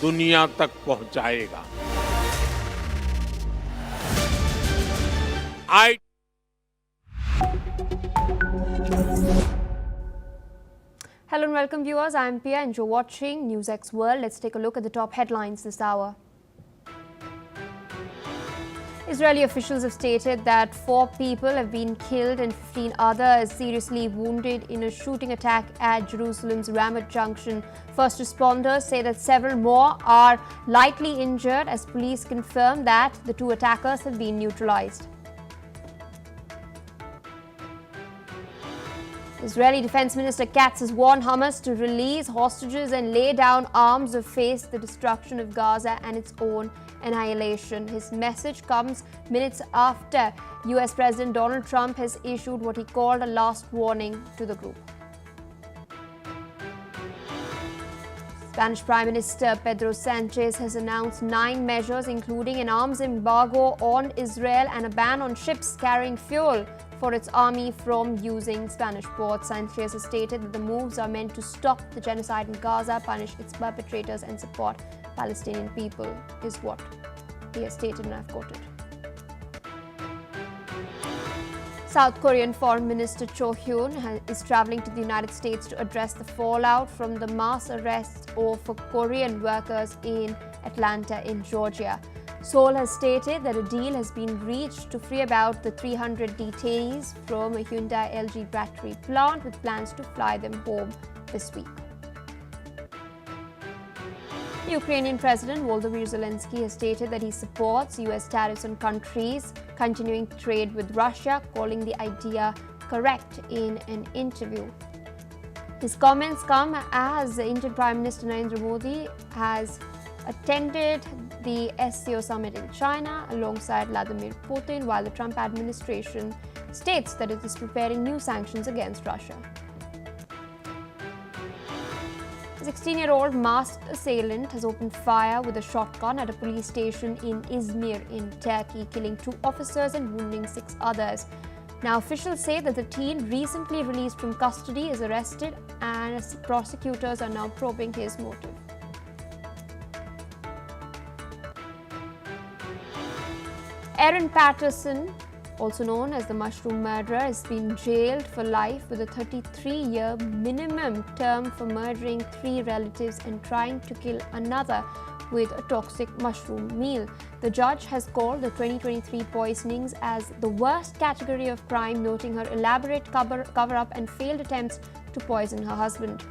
दुनिया तक पहुंचाएगा। Hello and welcome viewers, I am Pia and you're watching NewsX World. Let's take a look at the top headlines this hour. Israeli officials have stated that 4 people have been killed and 15 others seriously wounded in a shooting attack at Jerusalem's Ramat Junction. First responders say that several more are lightly injured as police confirm that the 2 attackers have been neutralized. Israeli Defense Minister Katz has warned Hamas to release hostages and lay down arms or face the destruction of Gaza and its own annihilation. His message comes minutes after US President Donald Trump has issued what he called a last warning to the group. Spanish Prime Minister Pedro Sanchez has announced 9 measures including an arms embargo on Israel and a ban on ships carrying fuel for its army from using Spanish ports. Sanchez has stated that the moves are meant to stop the genocide in Gaza, punish its perpetrators and support Palestinian people, is what he has stated, and I've quoted. South Korean Foreign Minister Cho Hyun is travelling to the United States to address the fallout from the mass arrests of Korean workers in Atlanta in Georgia. Seoul has stated that a deal has been reached to free about the 300 detainees from a Hyundai LG battery plant with plans to fly them home this week. Ukrainian President Volodymyr Zelensky has stated that he supports US tariffs on countries continuing trade with Russia, calling the idea correct in an interview. His comments come as the Indian Prime Minister Narendra Modi has attended the SCO summit in China alongside Vladimir Putin, while the Trump administration states that it is preparing new sanctions against Russia. A 16-year-old masked assailant has opened fire with a shotgun at a police station in Izmir in Turkey, killing 2 officers and wounding 6 others. Now, officials say that the teen, recently released from custody, is arrested and prosecutors are now probing his motive. Aaron Patterson, also known as the Mushroom Murderer, has been jailed for life with a 33-year minimum term for murdering 3 relatives and trying to kill another with a toxic mushroom meal. The judge has called the 2023 poisonings as the worst category of crime, noting her elaborate cover-up and failed attempts to poison her husband.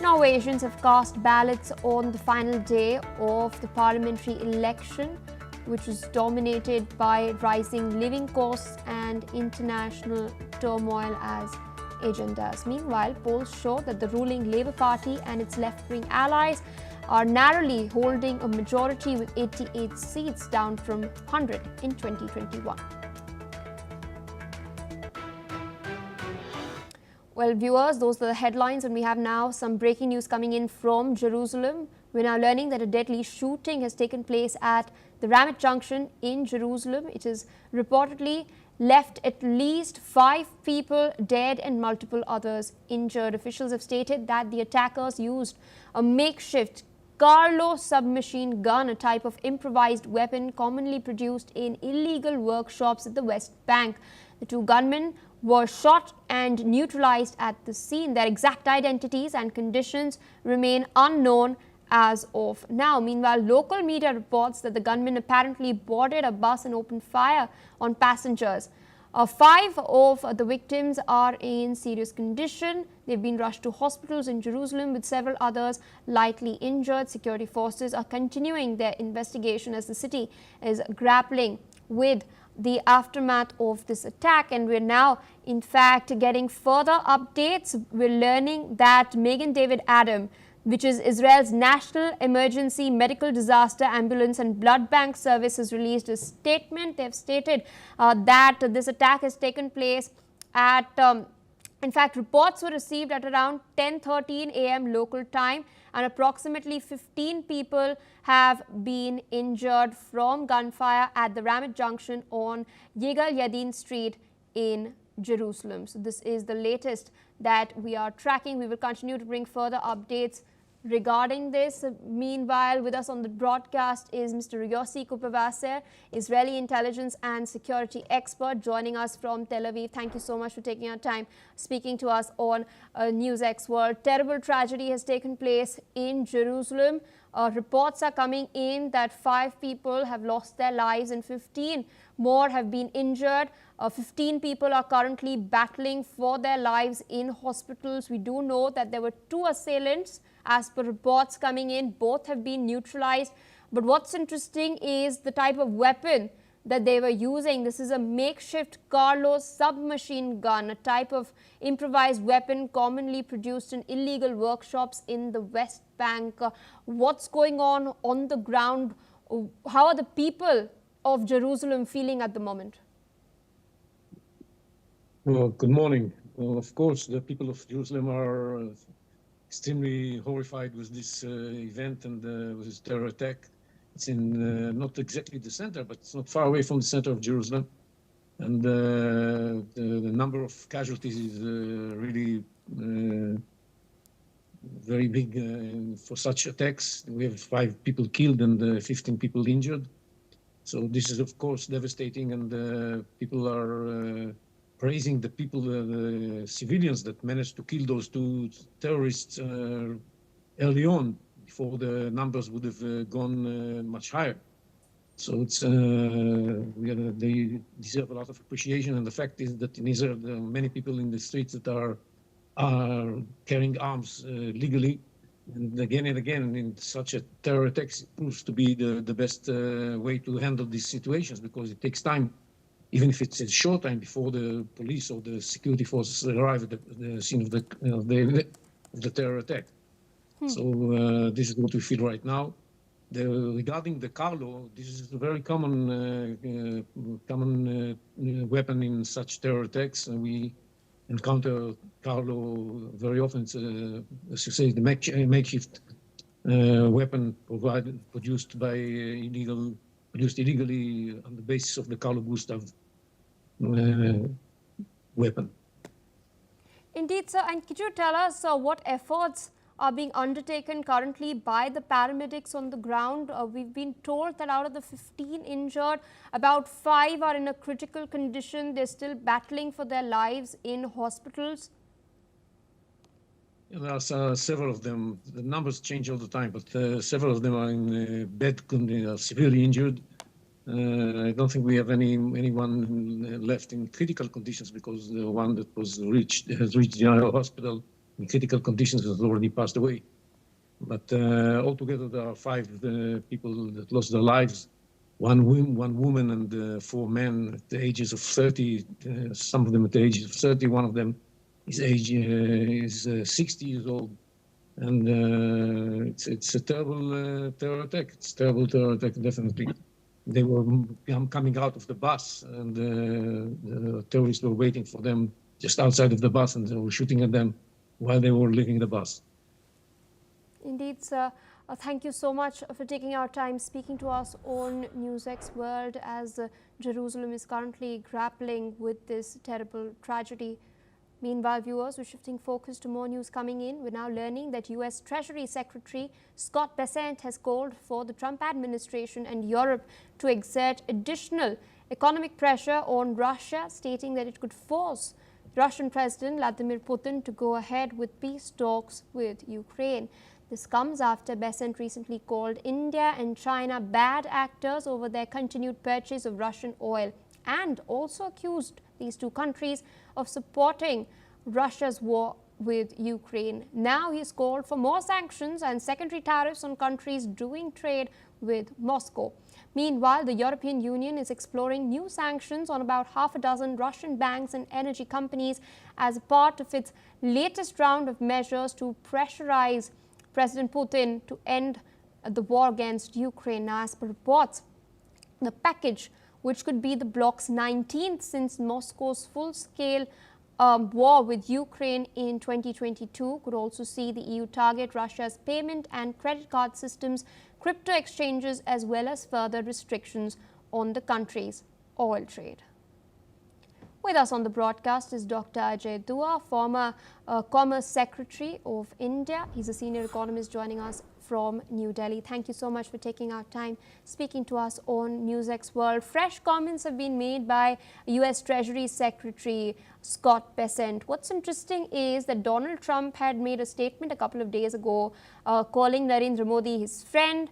Norwegians have cast ballots on the final day of the parliamentary election, which was dominated by rising living costs and international turmoil as agendas. Meanwhile, polls show that the ruling Labour Party and its left-wing allies are narrowly holding a majority with 88 seats, down from 100 in 2021. Well, viewers, those are the headlines, and we have now some breaking news coming in from Jerusalem. We're now learning that a deadly shooting has taken place at the Ramat Junction in Jerusalem. It has reportedly left at least 5 people dead and multiple others injured. Officials have stated that the attackers used a makeshift Carlo submachine gun, a type of improvised weapon commonly produced in illegal workshops at the West Bank. The 2 gunmen were shot and neutralized at the scene. Their exact identities and conditions remain unknown as of now. Meanwhile, local media reports that the gunmen apparently boarded a bus and opened fire on passengers. 5 of the victims are in serious condition. They've been rushed to hospitals in Jerusalem, with several others lightly injured. Security forces are continuing their investigation as the city is grappling with the aftermath of this attack, and we're now in fact getting further updates. We're learning that Megan David Adam, which is Israel's National Emergency Medical Disaster Ambulance and Blood Bank Service, has released a statement. They've stated that this attack has taken place at in fact, reports were received at around 10:13 a.m. local time, and approximately 15 people have been injured from gunfire at the Ramat Junction on Yigal Yadin Street in Jerusalem. So this is the latest that we are tracking. We will continue to bring further updates regarding this. Meanwhile, with us on the broadcast is Mr. Yossi Kupavaser, Israeli intelligence and security expert, joining us from Tel Aviv. Thank you so much for taking your time speaking to us on NewsX World. Terrible tragedy has taken place in Jerusalem. Reports are coming in that 5 people have lost their lives and 15 more have been injured. 15 people are currently battling for their lives in hospitals. We do know that there were 2 assailants. As per reports coming in, both have been neutralized. But what's interesting is the type of weapon that they were using. This is a makeshift Carlo submachine gun, a type of improvised weapon commonly produced in illegal workshops in the West Bank. What's going on the ground? How are the people of Jerusalem feeling at the moment? Well, good morning. Well, of course, the people of Jerusalem are extremely horrified with this event and with this terror attack. It's in not exactly the center, but it's not far away from the center of Jerusalem. And the number of casualties is really very big for such attacks. We have 5 people killed and 15 people injured. So this is, of course, devastating, and people are praising the people, the civilians that managed to kill those 2 terrorists early on, before the numbers would have gone much higher. So it's they deserve a lot of appreciation. And the fact is that in Israel, there are many people in the streets that are carrying arms legally. And again, in such a terror attack, it proves to be the best way to handle these situations, because it takes time, even if it's a short time, before the police or the security forces arrive at the scene of the terror attack. So this is what we feel right now. Regarding the Carlo, this is a very common weapon in such terror attacks. We encounter Carlo very often. It's, as you say, the makeshift weapon produced illegally on the basis of the Carlo Gustav weapon. Indeed, sir. And could you tell us what efforts are being undertaken currently by the paramedics on the ground? We've been told that out of the 15 injured, about 5 are in a critical condition. They're still battling for their lives in hospitals. There are several of them. The numbers change all the time, but several of them are in bad condition, severely injured. I don't think we have anyone left in critical conditions, because the one that has reached the hospital in critical conditions has already passed away. But altogether, there are 5 people that lost their lives. One woman and 4 men at the ages of 30. Some of them at the ages of 30. One of them is 60 years old. And it's a terrible terror attack. It's a terrible terror attack, definitely. They were coming out of the bus, and the terrorists were waiting for them just outside of the bus, and they were shooting at them while they were leaving the bus. Indeed, sir. Thank you so much for taking our time speaking to us on NewsX World, as Jerusalem is currently grappling with this terrible tragedy. Meanwhile, viewers, we're shifting focus to more news coming in. We're now learning that U.S. Treasury Secretary Scott Bessent has called for the Trump administration and Europe to exert additional economic pressure on Russia, stating that it could force Russian President Vladimir Putin to go ahead with peace talks with Ukraine. This comes after Bessent recently called India and China bad actors over their continued purchase of Russian oil, and also accused these 2 countries of supporting Russia's war with Ukraine. Now he's called for more sanctions and secondary tariffs on countries doing trade with Moscow. Meanwhile, the European Union is exploring new sanctions on about half a dozen Russian banks and energy companies as a part of its latest round of measures to pressurize President Putin to end the war against Ukraine. Now, as per reports, the package, which could be the bloc's 19th since Moscow's full-scale war with Ukraine in 2022, could also see the EU target Russia's payment and credit card systems, crypto exchanges, as well as further restrictions on the country's oil trade. With us on the broadcast is Dr. Ajay Dua, former Commerce Secretary of India. He's a senior economist joining us from New Delhi. Thank you so much for taking our time speaking to us on NewsX World. Fresh comments have been made by US Treasury Secretary Scott Bessent. What's interesting is that Donald Trump had made a statement a couple of days ago calling Narendra Modi his friend.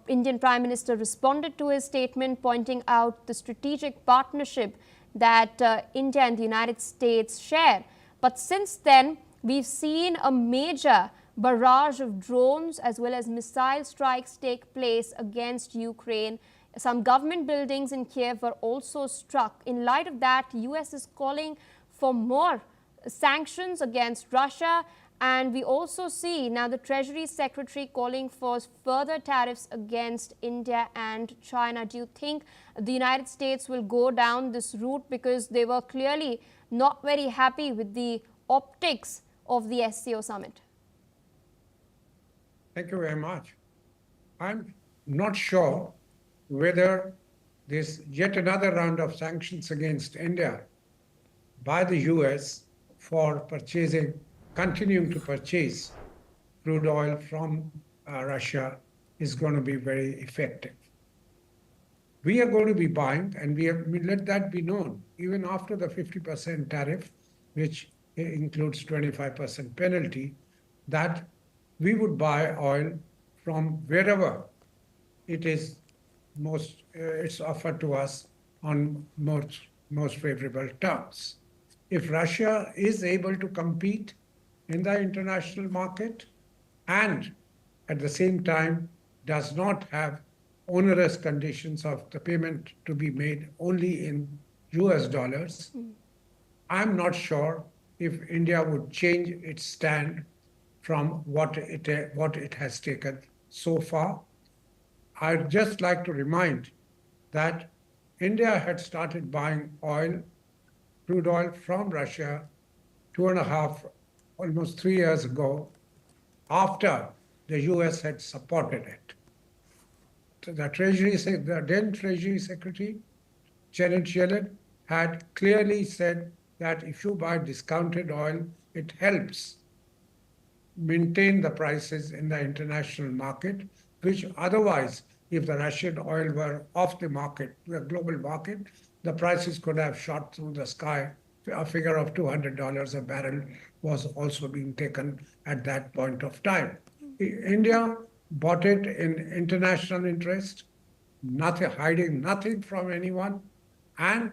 Indian Prime Minister responded to his statement, pointing out the strategic partnership that India and the United States share. But since then, we've seen a major barrage of drones as well as missile strikes take place against Ukraine. Some government buildings in Kiev were also struck. In light of that, US is calling for more sanctions against Russia. And we also see now the Treasury Secretary calling for further tariffs against India and China. Do you think the United States will go down this route, because they were clearly not very happy with the optics of the SCO summit? Thank you very much. I'm not sure whether this yet another round of sanctions against India by the US for continuing to purchase crude oil from Russia is going to be very effective. We are going to be buying, and we let that be known, even after the 50% tariff, which includes 25% penalty, that we would buy oil from wherever it is it's offered to us on most favorable terms. If Russia is able to compete in the international market and at the same time does not have onerous conditions of the payment to be made only in US dollars, I'm not sure if India would change its stand from what it has taken so far. I'd just like to remind that India had started buying crude oil from Russia 2.5, almost 3 years ago, after the US had supported it. The then Treasury Secretary, Janet Yellen, had clearly said that if you buy discounted oil, it helps maintain the prices in the international market, which otherwise, if the Russian oil were off the market, the global market, the prices could have shot through the sky. A figure of $200 a barrel was also being taken at that point of time. India bought it in international interest, hiding nothing from anyone, and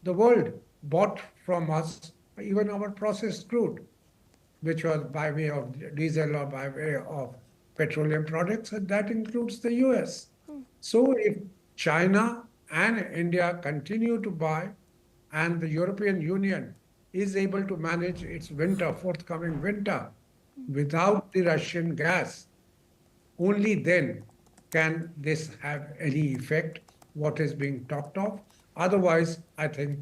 the world bought from us even our processed crude, which was by way of diesel or by way of petroleum products, and that includes the US. So if China and India continue to buy, and the European Union is able to manage its forthcoming winter, without the Russian gas, only then can this have any effect, what is being talked of. Otherwise, I think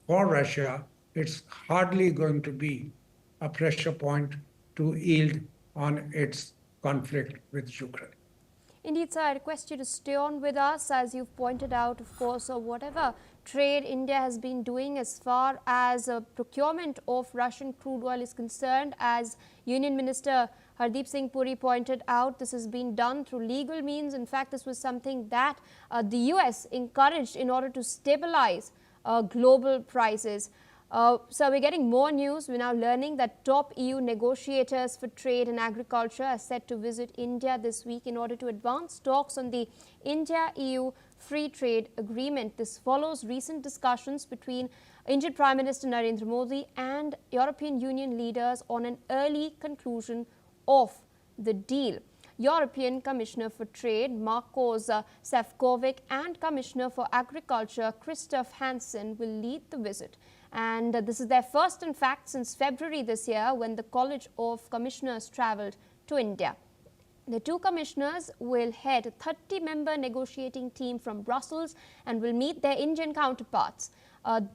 for Russia, it's hardly going to be a pressure point to yield on its conflict with Ukraine. Indeed, sir, I request you to stay on with us. As you've pointed out, of course, whatever trade India has been doing as far as procurement of Russian crude oil is concerned, as Union Minister Hardeep Singh Puri pointed out, this has been done through legal means. In fact, this was something that the US encouraged in order to stabilize global prices. So we're getting more news. We're now learning that top EU negotiators for trade and agriculture are set to visit India this week in order to advance talks on the India-EU Free Trade Agreement. This follows recent discussions between Indian Prime Minister Narendra Modi and European Union leaders on an early conclusion of the deal. European Commissioner for Trade Marcos Sefcovic and Commissioner for Agriculture Christoph Hansen will lead the visit. And this is their first, in fact, since February this year, when the College of Commissioners travelled to India. The two commissioners will head a 30-member negotiating team from Brussels and will meet their Indian counterparts.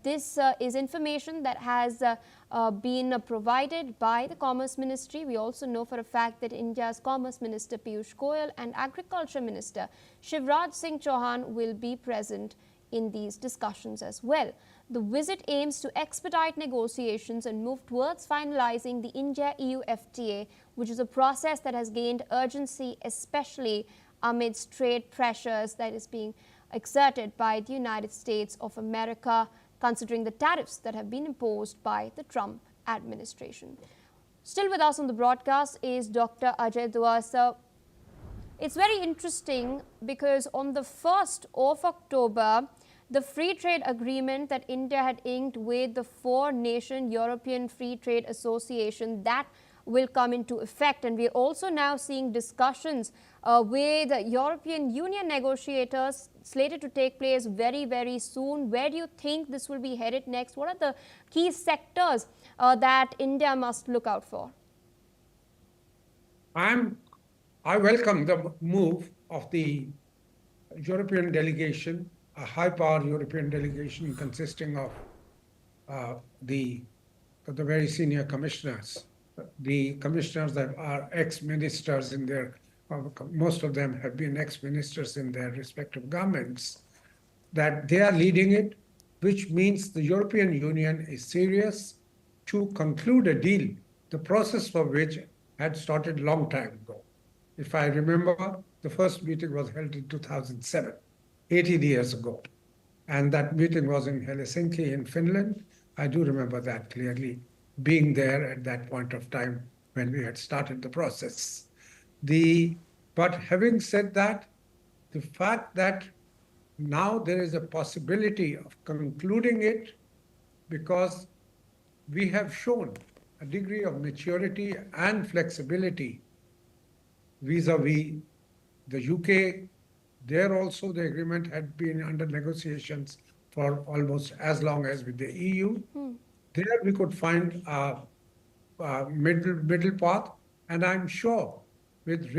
This is information that has been provided by the Commerce Ministry. We also know for a fact that India's Commerce Minister Piyush Goyal and Agriculture Minister Shivraj Singh Chauhan will be present in these discussions as well. The visit aims to expedite negotiations and move towards finalizing the India-EU FTA, which is a process that has gained urgency, especially amidst trade pressures that is being exerted by the United States of America, considering the tariffs that have been imposed by the Trump administration. Still with us on the broadcast is Dr. Ajay Dua. So it's very interesting because on the 1st of October, the free trade agreement that India had inked with the four-nation European Free Trade Association, that will come into effect. And we're also now seeing discussions with European Union negotiators slated to take place very, very soon. Where do you think this will be headed next? What are the key sectors that India must look out for? I welcome the move of the European delegation, a high-power European delegation consisting of the very senior commissioners, the commissioners that are ex-ministers in their, most of them have been ex-ministers in their respective governments, that they are leading it, which means the European Union is serious to conclude a deal, the process for which had started long time ago. If I remember, the first meeting was held in 2007, 18 years ago. And that meeting was in Helsinki in Finland. I do remember that clearly, being there at that point of time when we had started the process. But having said that, the fact that now there is a possibility of concluding it because we have shown a degree of maturity and flexibility vis-a-vis the UK. There also the agreement had been under negotiations for almost as long as with the EU. There we could find a middle path, and I'm sure with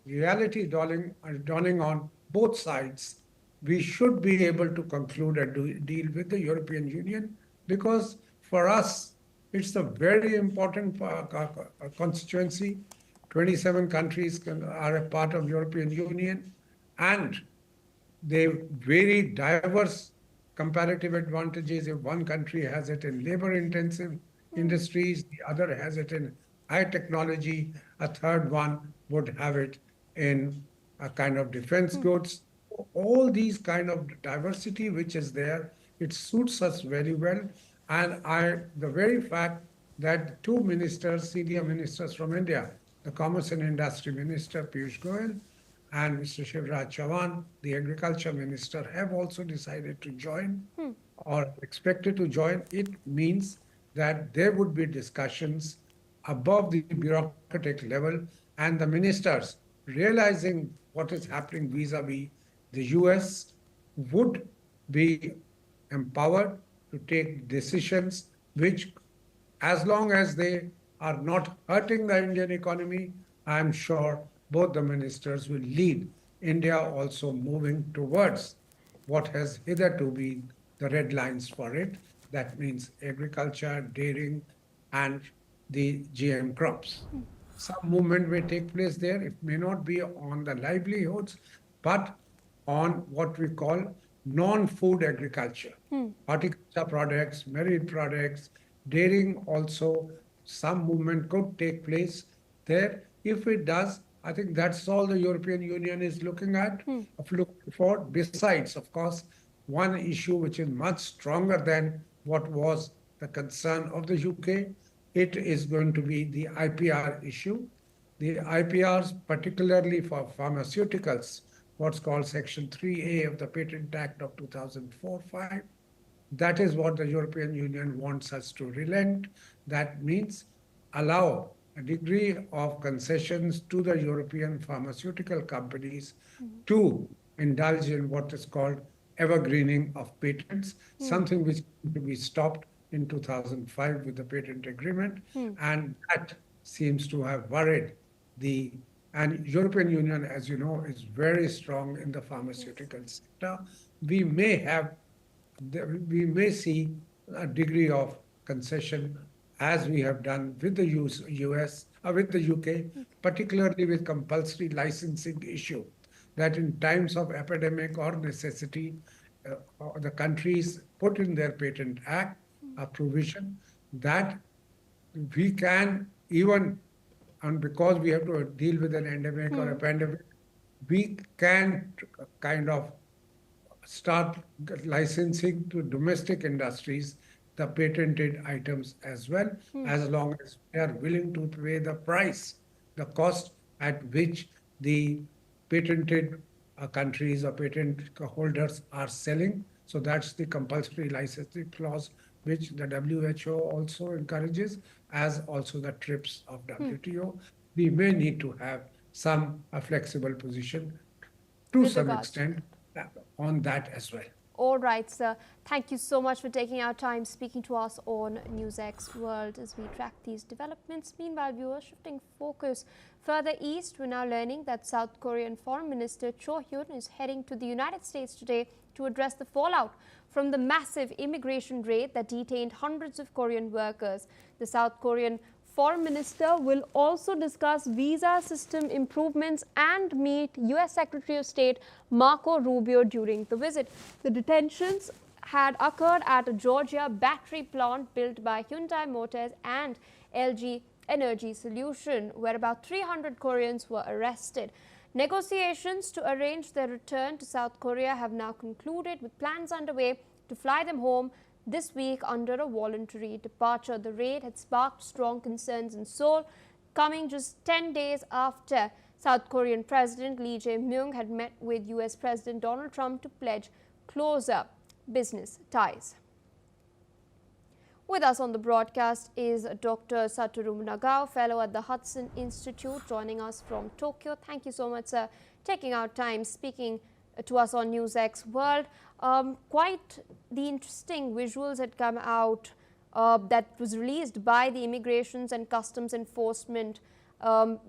reality dawning on both sides, we should be able to conclude a deal with the European Union, because for us, it's a very important constituency. 27 countries are a part of European Union, and they very diverse comparative advantages. If one country has it in labor-intensive industries, the other has it in high technology, a third one would have it in a kind of defense goods. All these kind of diversity which is there, it suits us very well. And the very fact that two ministers, senior ministers from India, the Commerce and Industry Minister, Piyush Goyal, and Mr. Shivraj Chauhan, the Agriculture Minister, have also decided to join or expected to join. It means that there would be discussions above the bureaucratic level, and the ministers, realizing what is happening vis-a-vis the US, would be empowered to take decisions which, as long as they are not hurting the Indian economy, I'm sure both the ministers will lead India also moving towards what has hitherto been the red lines for it. That means agriculture, dairying, and the GM crops. Some movement may take place there. It may not be on the livelihoods, but on what we call non-food agriculture. Horticulture products, marine products, dairying also, some movement could take place there. If it does, I think that's all the European Union is looking at, looking for. Besides, of course, one issue which is much stronger than what was the concern of the UK, it is going to be the IPR issue. The IPRs, particularly for pharmaceuticals, what's called Section 3A of the Patent Act of 2004-5, that is what the European Union wants us to relent. That means allow a degree of concessions to the European pharmaceutical companies to indulge in what is called evergreening of patents, something which to be stopped in 2005 with the patent agreement. And that seems to have worried and European Union, as you know, is very strong in the pharmaceutical sector. We may see a degree of concession as we have done with the US, with the UK, particularly with compulsory licensing issue, that in times of epidemic or necessity, the countries put in their Patent Act a provision that we can even, and because we have to deal with an endemic or a pandemic, we can kind of start licensing to domestic industries the patented items as well, as long as they are willing to pay the price, the cost at which the patented countries or patent holders are selling. So that's the compulsory licensing clause, which the WHO also encourages, as also the TRIPS of WTO. We may need to have some flexible position to With some regards to extent on that as well. All right, sir. Thank you so much for taking our time speaking to us on NewsX World as we track these developments. Meanwhile, viewers, shifting focus further east, we're now learning that South Korean Foreign Minister Cho Hyun is heading to the United States today to address the fallout from the massive immigration raid that detained hundreds of Korean workers. The South Korean Foreign Minister will also discuss visa system improvements and meet U.S. Secretary of State Marco Rubio during the visit. The detentions had occurred at a Georgia battery plant built by Hyundai Motors and LG Energy Solution, where about 300 Koreans were arrested. Negotiations to arrange their return to South Korea have now concluded, with plans underway to fly them home this week under a voluntary departure. The raid had sparked strong concerns in Seoul, coming just 10 days after South Korean President Lee Jae-myung had met with US President Donald Trump to pledge closer business ties. With us on the broadcast is Dr. Satoru Nagao, fellow at the Hudson Institute, joining us from Tokyo. Thank you so much, sir, taking our time speaking to us on NewsX World. Quite the interesting visuals had come out that was released by the Immigrations and Customs Enforcement.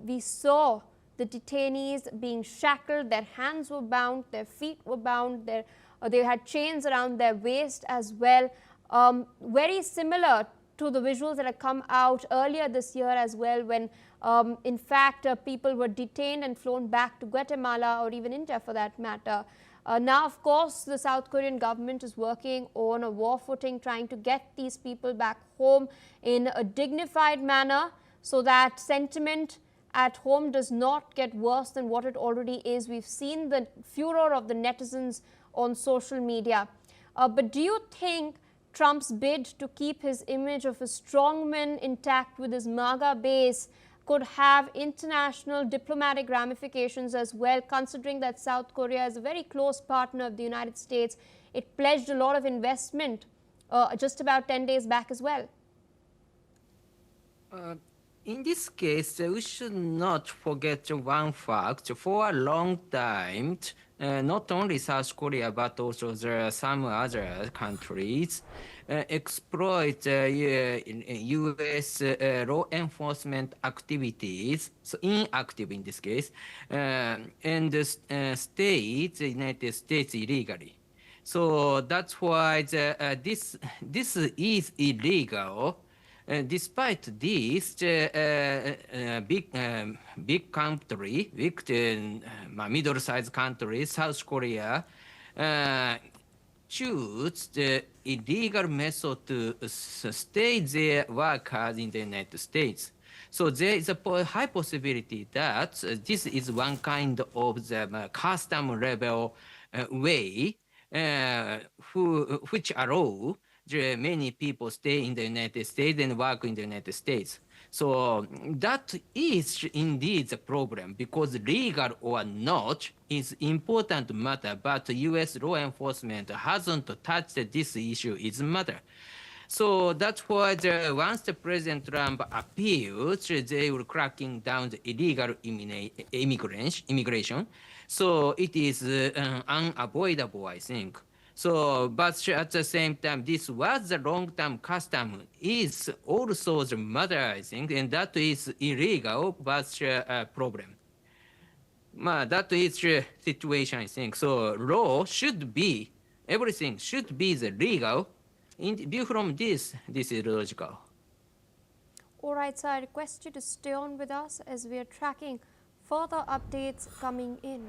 We saw the detainees being shackled, their hands were bound, their feet were bound, they had chains around their waist as well. Very similar to the visuals that had come out earlier this year as well, when in fact people were detained and flown back to Guatemala or even India for that matter. Now, of course, the South Korean government is working on a war footing, trying to get these people back home in a dignified manner so that sentiment at home does not get worse than what it already is. We've seen the furor of the netizens on social media. But do you think Trump's bid to keep his image of a strongman intact with his MAGA base could have international diplomatic ramifications as well, considering that South Korea is a very close partner of the United States? It pledged a lot of investment just about 10 days back as well. In this case, we should not forget one fact. For a long time, not only South Korea, but also some other countries exploit U.S. law enforcement activities, so inactive in this case, and the United States illegally. So that's why this is illegal. Despite this, big country, middle-sized country, South Korea, choose the illegal method to stay their workers in the United States. So there is a high possibility that this is one kind of the custom level way which allow many people stay in the United States and work in the United States. So that is indeed the problem, because legal or not is important matter, but U.S. law enforcement hasn't touched this issue is matter. So that's why once the President Trump appeals, they will cracking down the illegal immigration. So it is unavoidable, I think. So, but at the same time, this was the long-term custom is also the matter, I think, and that is illegal, but a problem. That is the situation, I think. So law should be, everything should be the legal. In view from this is logical. All right, so I request you to stay on with us as we are tracking further updates coming in.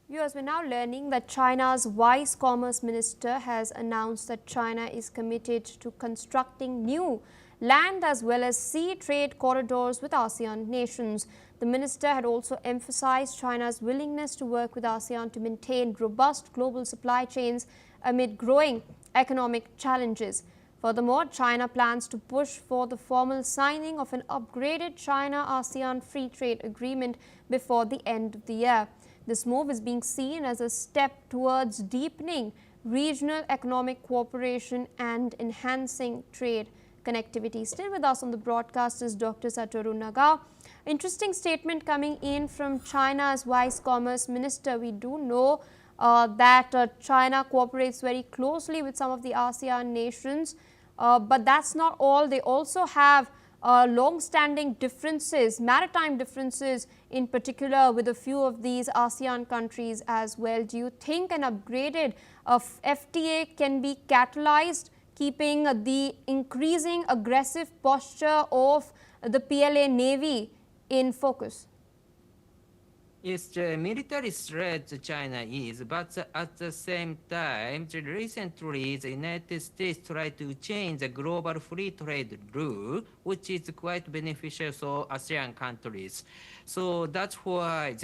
Viewers, we're now learning that China's Vice Commerce Minister has announced that China is committed to constructing new land as well as sea trade corridors with ASEAN nations. The minister had also emphasized China's willingness to work with ASEAN to maintain robust global supply chains amid growing economic challenges. Furthermore, China plans to push for the formal signing of an upgraded China-ASEAN free trade agreement before the end of the year. This move is being seen as a step towards deepening regional economic cooperation and enhancing trade connectivity. Still with us on the broadcast is Dr. Satoru Nagao. Interesting statement coming in from China's Vice Commerce Minister. We do know that China cooperates very closely with some of the ASEAN nations, but that's not all. They also have long-standing differences, maritime differences in particular with a few of these ASEAN countries as well. Do you think an upgraded FTA can be catalyzed, keeping the increasing aggressive posture of the PLA Navy in focus? Yes, the military threat China is, but at the same time, recently the United States tried to change the global free trade rule, which is quite beneficial for ASEAN countries. So that's why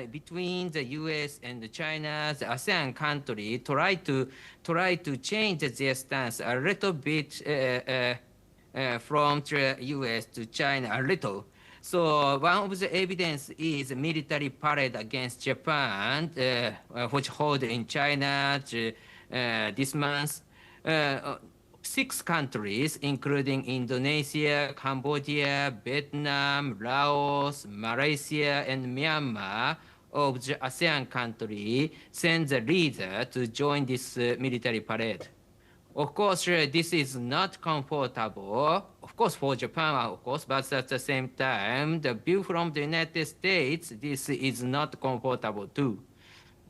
between the U.S. and China, the ASEAN country try to change their stance a little bit from the U.S. to China a little. So one of the evidence is a military parade against Japan, which held in China this month. 6 countries, including Indonesia, Cambodia, Vietnam, Laos, Malaysia, and Myanmar, of the ASEAN country, sent the leader to join this military parade. Of course, this is not comfortable, of course, for Japan, of course, but at the same time, the view from the United States, this is not comfortable too.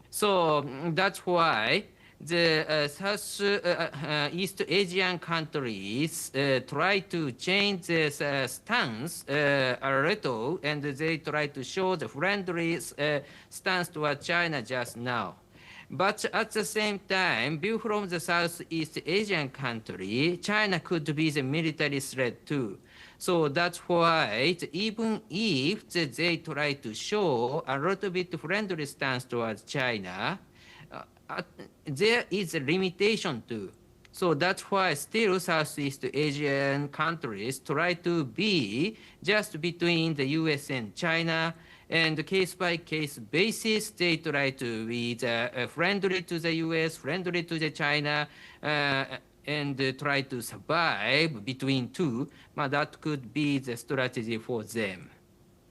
So that's why the Southeast Asian countries try to change their stance a little, and they try to show the friendly stance toward China just now. But at the same time, view from the Southeast Asian country, China could be the military threat too. So that's why even if they try to show a little bit friendly stance towards China, there is a limitation too. So that's why still Southeast Asian countries try to be just between the US and China, and case-by-case basis, they try to be friendly to the US, friendly to the China, and try to survive between two. But that could be the strategy for them.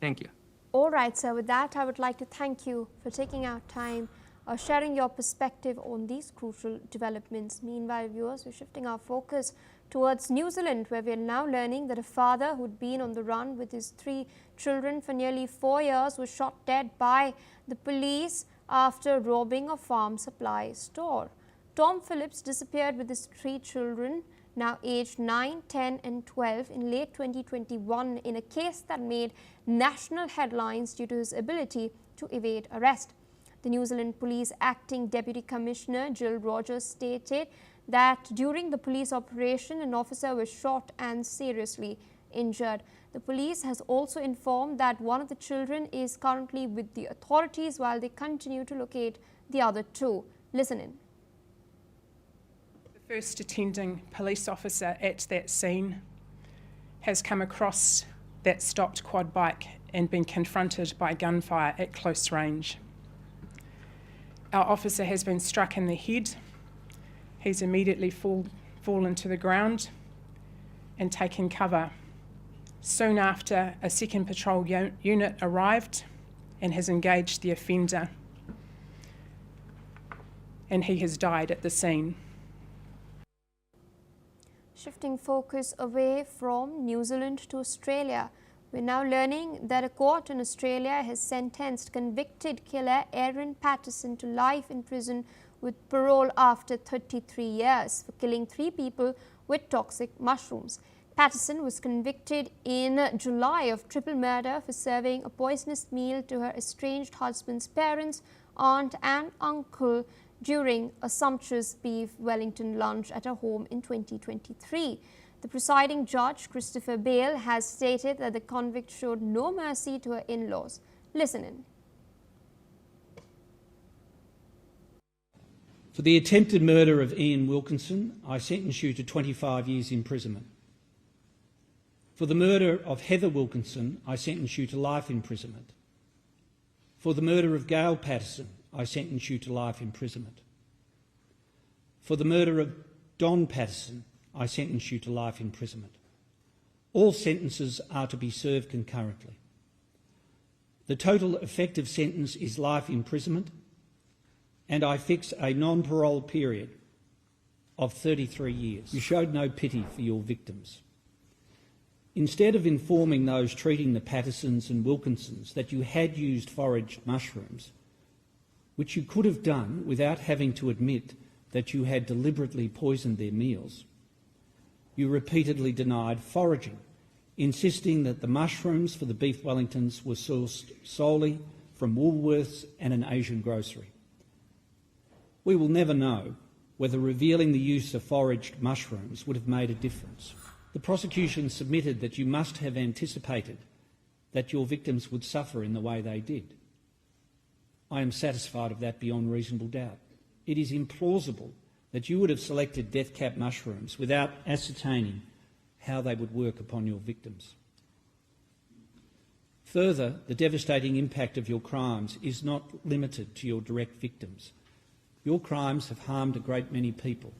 Thank you. All right, sir. With that, I would like to thank you for taking out time, sharing your perspective on these crucial developments. Meanwhile, viewers, we're shifting our focus towards New Zealand, where we are now learning that a father who'd been on the run with his 3 children for nearly 4 years was shot dead by the police after robbing a farm supply store. Tom Phillips disappeared with his 3 children, now aged 9, 10 and 12, in late 2021 in a case that made national headlines due to his ability to evade arrest. The New Zealand Police Acting Deputy Commissioner Jill Rogers stated that during the police operation, an officer was shot and seriously injured. The police has also informed that one of the children is currently with the authorities while they continue to locate the other 2. Listen in. The first attending police officer at that scene has come across that stopped quad bike and been confronted by gunfire at close range. Our officer has been struck in the head. He's immediately fallen to the ground and taken cover. Soon after, a second patrol unit arrived and has engaged the offender, and he has died at the scene. Shifting focus away from New Zealand to Australia, we're now learning that a court in Australia has sentenced convicted killer Aaron Patterson to life in prison with parole after 33 years for killing 3 people with toxic mushrooms. Patterson was convicted in July of triple murder for serving a poisonous meal to her estranged husband's parents aunt and uncle during a sumptuous beef Wellington lunch at a home in 2023. The presiding judge, Christopher Bale, has stated that the convict showed no mercy to her in-laws. Listen in. For the attempted murder of Ian Wilkinson, I sentence you to 25 years imprisonment. For the murder of Heather Wilkinson, I sentence you to life imprisonment. For the murder of Gail Patterson, I sentence you to life imprisonment. For the murder of Don Patterson, I sentence you to life imprisonment. All sentences are to be served concurrently. The total effective sentence is life imprisonment, and I fix a non-parole period of 33 years. You showed no pity for your victims. Instead of informing those treating the Pattersons and Wilkinsons that you had used foraged mushrooms, which you could have done without having to admit that you had deliberately poisoned their meals, you repeatedly denied foraging, insisting that the mushrooms for the beef Wellingtons were sourced solely from Woolworths and an Asian grocery. We will never know whether revealing the use of foraged mushrooms would have made a difference. The prosecution submitted that you must have anticipated that your victims would suffer in the way they did. I am satisfied of that beyond reasonable doubt. It is implausible that you would have selected death cap mushrooms without ascertaining how they would work upon your victims. Further, the devastating impact of your crimes is not limited to your direct victims. Your crimes have harmed a great many people.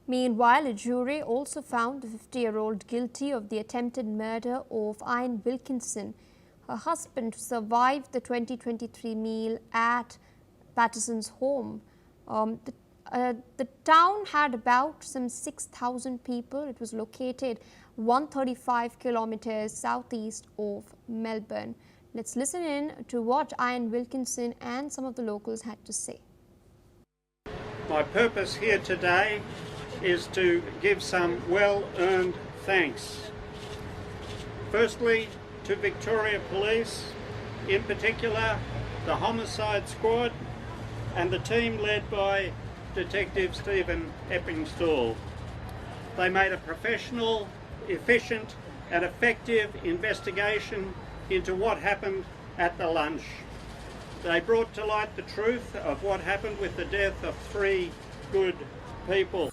Meanwhile, a jury also found the 50-year-old guilty of the attempted murder of Ian Wilkinson, her husband, who survived the 2023 meal at Patterson's home. The town had about some 6,000 people. It was located 135 kilometres southeast of Melbourne. Let's listen in to what Ian Wilkinson and some of the locals had to say. My purpose here today is to give some well-earned thanks. Firstly, to Victoria Police, in particular the Homicide Squad and the team led by Detective Stephen Eppingstall. They made a professional, efficient and effective investigation into what happened at the lunch. They brought to light the truth of what happened with the death of 3 good people.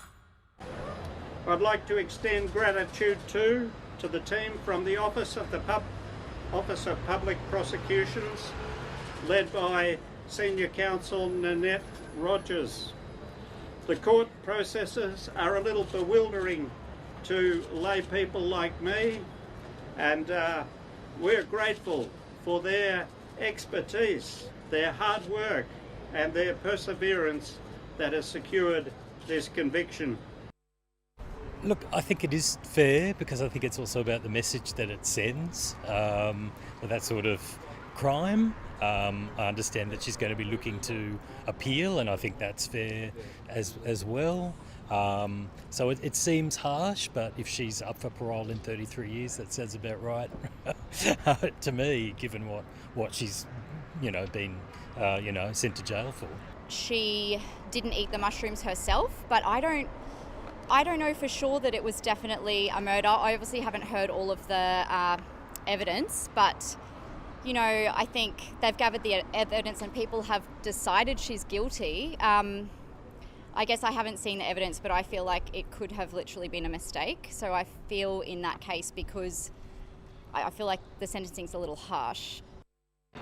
I'd like to extend gratitude too to the team from the Office of Public Prosecutions, led by Senior Counsel Nanette Rogers. The court processes are a little bewildering to lay people like me, and we're grateful for their expertise, their hard work and their perseverance that has secured this conviction. Look, I think it is fair because I think it's also about the message that it sends with that sort of crime. I understand that she's going to be looking to appeal, and I think that's fair as well. So it seems harsh, but if she's up for parole in 33 years, that sounds about right to me, given what she's been sent to jail for. She didn't eat the mushrooms herself, but I don't know for sure that it was definitely a murder. I obviously haven't heard all of the evidence, but I think they've gathered the evidence and people have decided she's guilty. I guess I haven't seen the evidence, but I feel like it could have literally been a mistake. So I feel in that case, because I feel like the sentencing's a little harsh.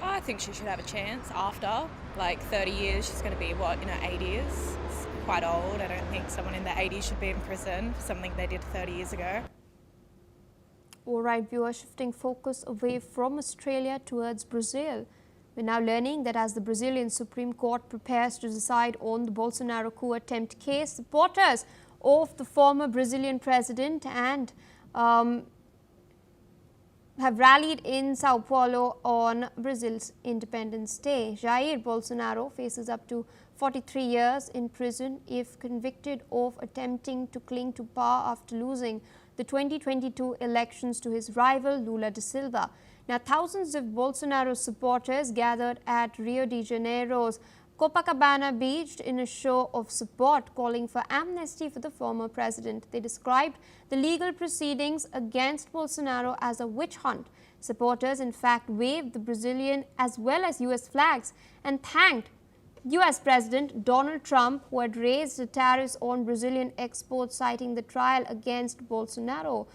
I think she should have a chance after, 30 years. She's going to be, 8 years? It's quite old. I don't think someone in their 80s should be in prison for something they did 30 years ago. All right, viewers, shifting focus away from Australia towards Brazil. We're now learning that as the Brazilian Supreme Court prepares to decide on the Bolsonaro coup attempt case, supporters of the former Brazilian president and have rallied in Sao Paulo on Brazil's Independence Day. Jair Bolsonaro faces up to 43 years in prison if convicted of attempting to cling to power after losing the 2022 elections to his rival Lula da Silva. Now, thousands of Bolsonaro supporters gathered at Rio de Janeiro's Copacabana Beach in a show of support, calling for amnesty for the former president. They described the legal proceedings against Bolsonaro as a witch hunt. Supporters, in fact, waved the Brazilian as well as US flags and thanked US President Donald Trump, who had raised the tariffs on Brazilian exports, citing the trial against Bolsonaro.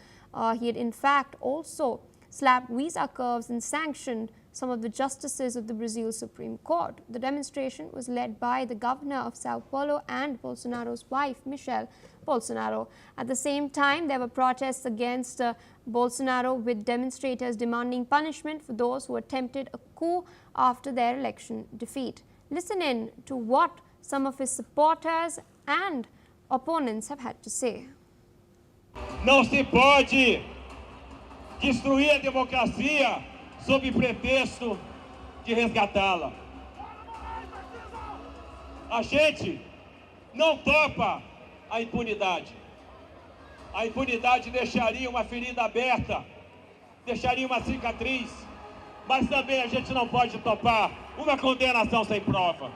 He had, in fact, also slapped visa curves and sanctioned some of the justices of the Brazil Supreme Court. The demonstration was led by the governor of Sao Paulo and Bolsonaro's wife, Michelle Bolsonaro. At the same time, there were protests against Bolsonaro, with demonstrators demanding punishment for those who attempted a coup after their election defeat. Listen in to what some of his supporters and opponents have had to say. Não se pode destruir a democracia sob pretexto de resgatá-la. A gente não topa a impunidade. A impunidade deixaria uma ferida aberta, deixaria uma cicatriz, mas também a gente não pode topar uma condenação sem prova.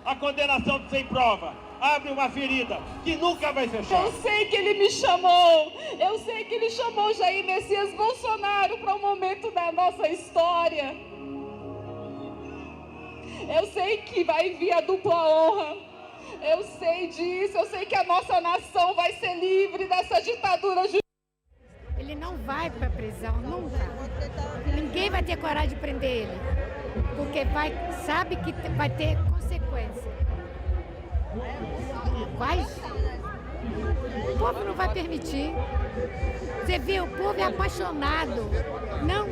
A condenação sem prova abre uma ferida que nunca vai fechar. Eu sei que ele me chamou, eu sei que ele chamou Jair Messias Bolsonaro para um momento da nossa história. Eu sei que vai vir a dupla honra, eu sei disso, eu sei que a nossa nação vai ser livre dessa ditadura. Ele não vai para a prisão, nunca. Ninguém vai ter coragem de prender ele, porque sabe que vai ter consequência. O povo não vai permitir. Você vê, o povo é apaixonado, não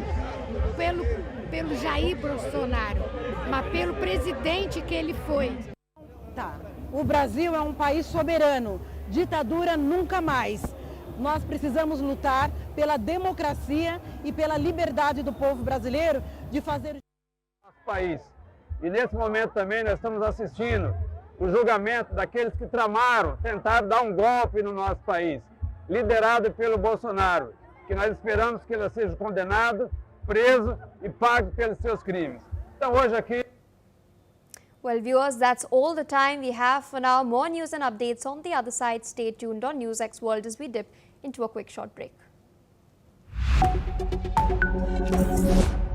pelo Jair Bolsonaro, mas pelo presidente que ele foi. O Brasil é um país soberano, ditadura nunca mais. Nós precisamos lutar pela democracia e pela liberdade do povo brasileiro de fazer nosso país. E nesse momento também nós estamos assistindo o julgamento daqueles que tentaram dar um golpe no nosso país, liderado pelo Bolsonaro, que nós esperamos que ele seja condenado, preso e pague pelos seus crimes. Então hoje aqui... Well, viewers, that's all the time we have for now. More news and updates on the other side. Stay tuned on NewsX World as we dip into a quick short break.